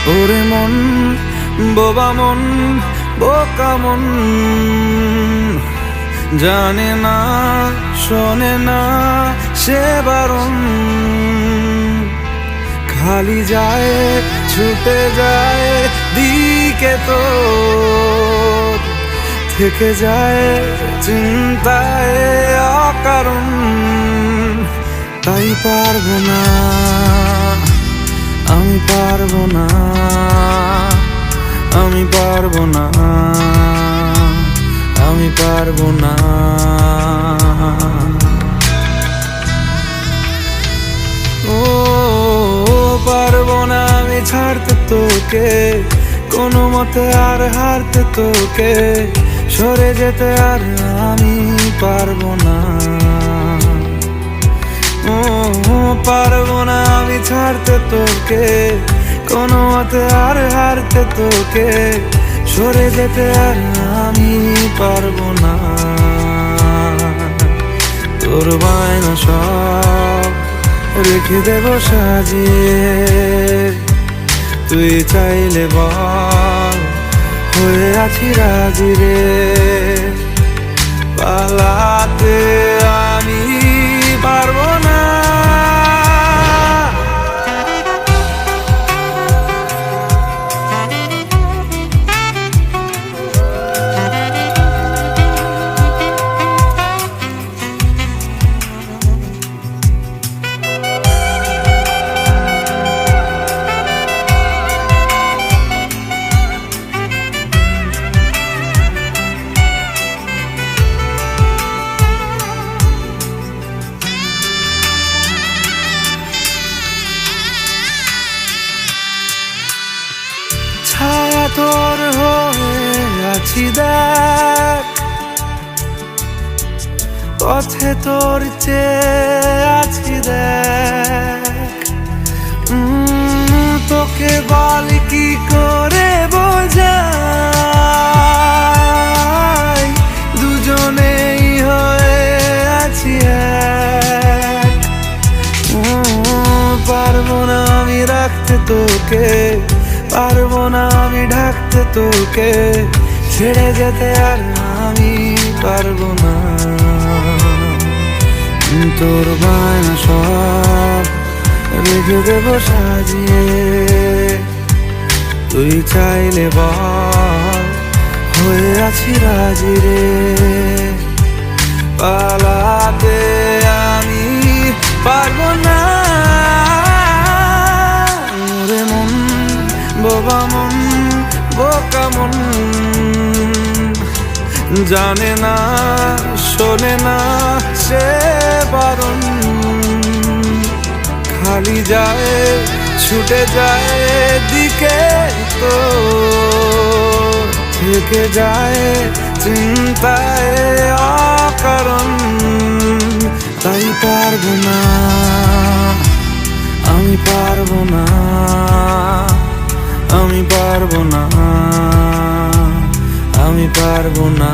ওরে মন, বোবা মন, বোকা মন, জানে না শোনে না সে বারণ, খালি যায় ছুটে যায় দিকে তো থেকে যায় চিন্তায় অকারণ। তাই পারবো না, আমি পারবো না, আমি পারবো না, আমি পারবো না। ও পারবো না আমি ছাড়তে তোকে, কোনো মতে আর হারতে তোকে, সরে যেতে আর আমি পারবো না। ও পারবো না আমি ছাড়তে তোকে, কোনো মতে আর হারতে তোকে, সরে যেতে আর আমি পারবো না। তোর বায়না সব রেখে দেব সাজিয়ে, তুই চাইলে বল হয়ে আছি রাজি রে। পালাতে আমি পারবো না। ছায়া তোর হয়ে আছি দেখ, পথে তোর চেয়ে আছি দেখ। তোকে বল কি করে বোঝাই, দুজনেই হয়ে আছি এক। পারবো না আমি রাখতে তোকে, পারবো না আমি ঢাকতে তোকে, ছেড়ে যেতে আর আমি পারবো না। তোর বায়না সব রেখে দেব সাজিয়ে, তুই চাইলে বল হয়ে আছি রাজি রে। পালাতে আমি পারবো না। ওরে মন, বোবা মন, বোকা মন, জানে না শোনে না সে বারণ, খালি যায় ছুটে যায় দিকে তো থেকে যায় চিন্তায় অকারণ। তাই পারবো না, আমি পারবো না, আমি পারবো না, আমি পারবো না।